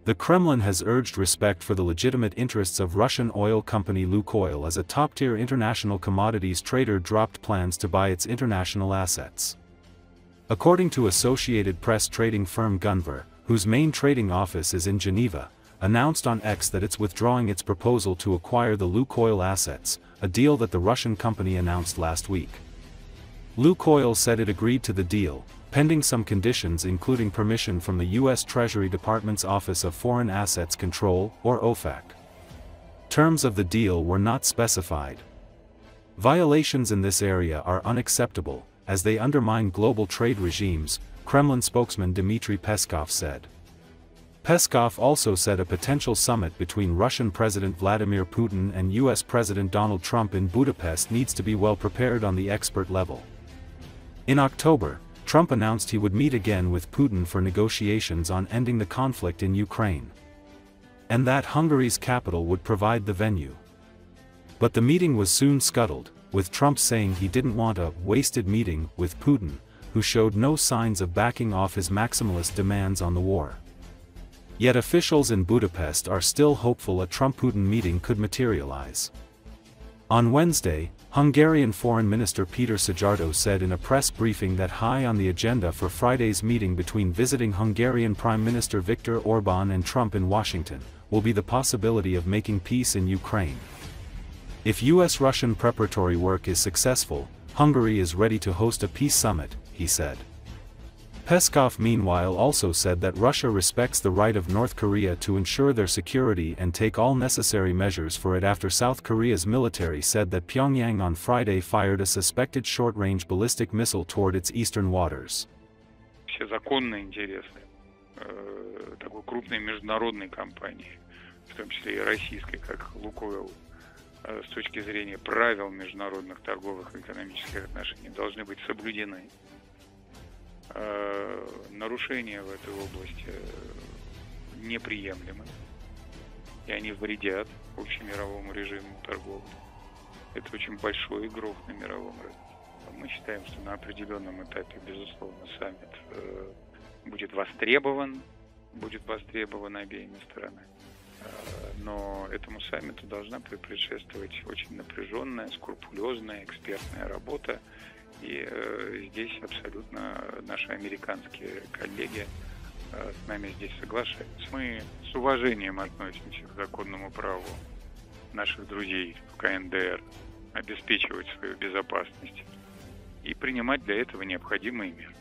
The Kremlin has urged respect for the legitimate interests of Russian oil company Lukoil as a top-tier international commodities trader dropped plans to buy its international assets. According to Associated Press, trading firm Gunvor, whose main trading office is in Geneva, announced on X that it's withdrawing its proposal to acquire the Lukoil assets, a deal that the Russian company announced last week. Lukoil said it agreed to the deal, pending some conditions including permission from the U.S. Treasury Department's Office of Foreign Assets Control, or OFAC. Terms of the deal were not specified. Violations in this area are unacceptable, as they undermine global trade regimes, Kremlin spokesman Dmitry Peskov said. Peskov also said a potential summit between Russian President Vladimir Putin and U.S. President Donald Trump in Budapest needs to be well prepared on the expert level. In October, Trump announced he would meet again with Putin for negotiations on ending the conflict in Ukraine, and that Hungary's capital would provide the venue. But the meeting was soon scuttled, with Trump saying he didn't want a wasted meeting with Putin, who showed no signs of backing off his maximalist demands on the war. Yet officials in Budapest are still hopeful a Trump-Putin meeting could materialize. On Wednesday, Hungarian Foreign Minister Peter Szijjártó said in a press briefing that high on the agenda for Friday's meeting between visiting Hungarian Prime Minister Viktor Orbán and Trump in Washington, will be the possibility of making peace in Ukraine. If US-Russian preparatory work is successful, Hungary is ready to host a peace summit, he said. Peskov meanwhile also said that Russia respects the right of North Korea to ensure their security and take all necessary measures for it after South Korea's military said that Pyongyang on Friday fired a suspected short-range ballistic missile toward its eastern waters. Все законные интересы такой крупной международной компании, в том числе и российской, как Lukoil, с точки зрения правил международных торговых и экономических отношений, должны быть соблюдены. Нарушения в этой области неприемлемы, и они вредят общемировому режиму торговли. Это очень большой игрок на мировом рынке. Мы считаем, что на определенном этапе, безусловно, саммит будет востребован обеими сторонами. Но этому саммиту должна предшествовать очень напряженная, скрупулезная, экспертная работа. И здесь абсолютно наши американские коллеги с нами здесь соглашаются. Мы с уважением относимся к законному праву наших друзей в КНДР обеспечивать свою безопасность и принимать для этого необходимые меры.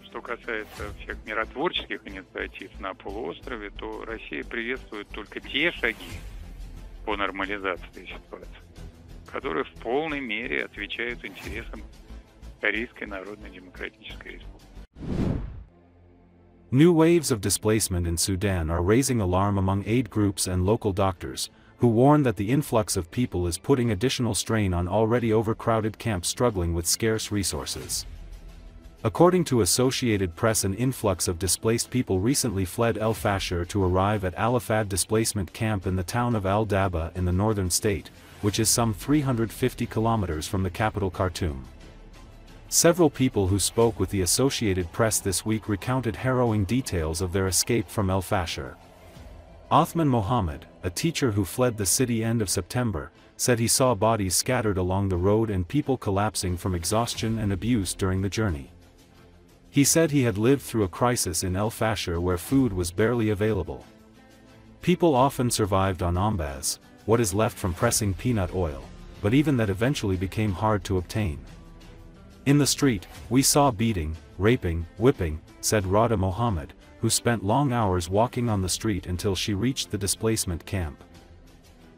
Что касается всех миротворческих инициатив на полуострове, то Россия приветствует только те шаги по нормализации ситуации, которые в полной мере отвечают интересам Корейской Народно-Демократической Республики. New waves of displacement in Sudan are raising alarm among aid groups and local doctors, who warn that the influx of people is putting additional strain on already overcrowded camps struggling with scarce resources. According to Associated Press, an influx of displaced people recently fled El Fasher to arrive at Al-Afad displacement camp in the town of Al-Daba in the northern state, which is some 350 kilometers from the capital Khartoum. Several people who spoke with the Associated Press this week recounted harrowing details of their escape from El Fasher. Othman Mohammed, a teacher who fled the city end of September, said he saw bodies scattered along the road and people collapsing from exhaustion and abuse during the journey. He said he had lived through a crisis in El Fasher where food was barely available. People often survived on ombaz, what is left from pressing peanut oil, but even that eventually became hard to obtain. In the street, we saw beating, raping, whipping, said Rada Mohammed, who spent long hours walking on the street until she reached the displacement camp.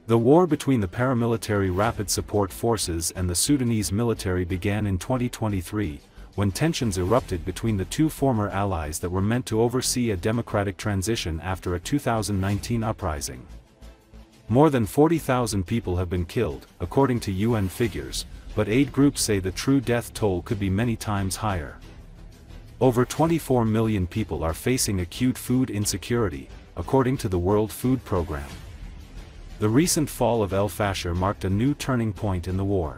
The war between the paramilitary Rapid Support Forces and the Sudanese military began in 2023, when tensions erupted between the two former allies that were meant to oversee a democratic transition after a 2019 uprising. More than 40,000 people have been killed, according to UN figures, but aid groups say the true death toll could be many times higher. Over 24 million people are facing acute food insecurity, according to the World Food Programme. The recent fall of El Fasher marked a new turning point in the war.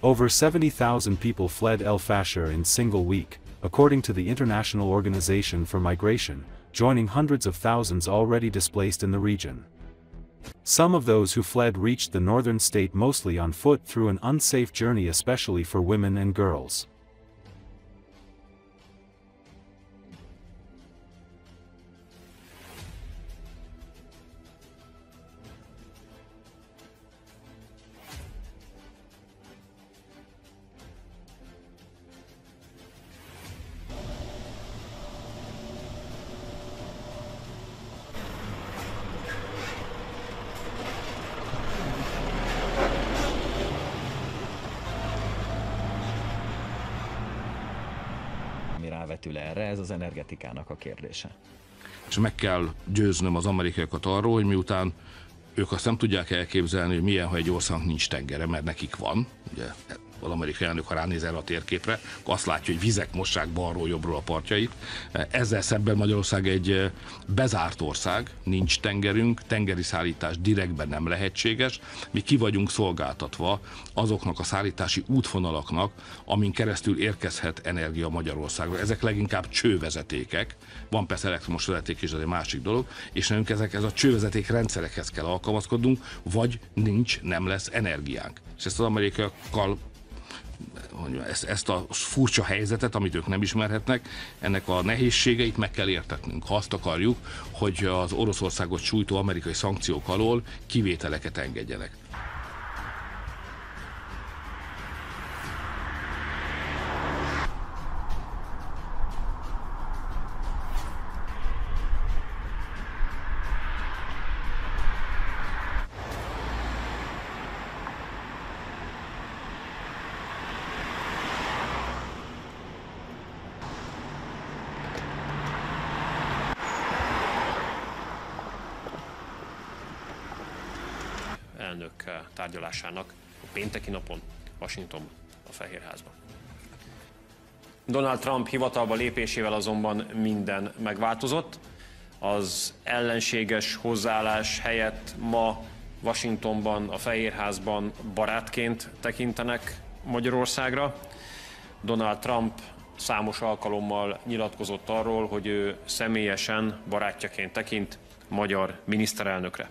Over 70,000 people fled El Fasher in a single week, according to the International Organization for Migration, joining hundreds of thousands already displaced in the region. Some of those who fled reached the northern state mostly on foot through an unsafe journey, especially for women and girls. Rávetül erre, ez az energetikának a kérdése. És meg kell győznöm az amerikaiakat arról, hogy miután ők azt nem tudják elképzelni, hogy milyen, ha egy országnak nincs tengere, mert nekik van. Ugye az amerikai elnök, ha ránéz erre a térképre, akkor azt látja, hogy vizek mossák balról jobbról a partjait. Ezzel szemben Magyarország egy bezárt ország, nincs tengerünk, tengeri szállítás direktben nem lehetséges. Mi ki vagyunk szolgáltatva azoknak a szállítási útvonalaknak, amin keresztül érkezhet energia Magyarországra. Ezek leginkább csővezetékek, van persze elektromos vezeték is, ez egy másik dolog, és nekünk ez a csővezeték rendszerekhez kell alkalmazkodnunk, vagy nem lesz energiánk. És ezt az amerikaiakkal, ezt a furcsa helyzetet, amit ők nem ismerhetnek, ennek a nehézségeit meg kell értetnünk. Ha azt akarjuk, hogy az Oroszországot sújtó amerikai szankciók alól kivételeket engedjenek. elnök tárgyalásának a pénteki napon Washingtonban, a Fehérházban. Donald Trump hivatalba lépésével azonban minden megváltozott. Az ellenséges hozzáállás helyett ma Washingtonban, a Fehérházban barátként tekintenek Magyarországra. Donald Trump számos alkalommal nyilatkozott arról, hogy ő személyesen barátjaként tekint magyar miniszterelnökre.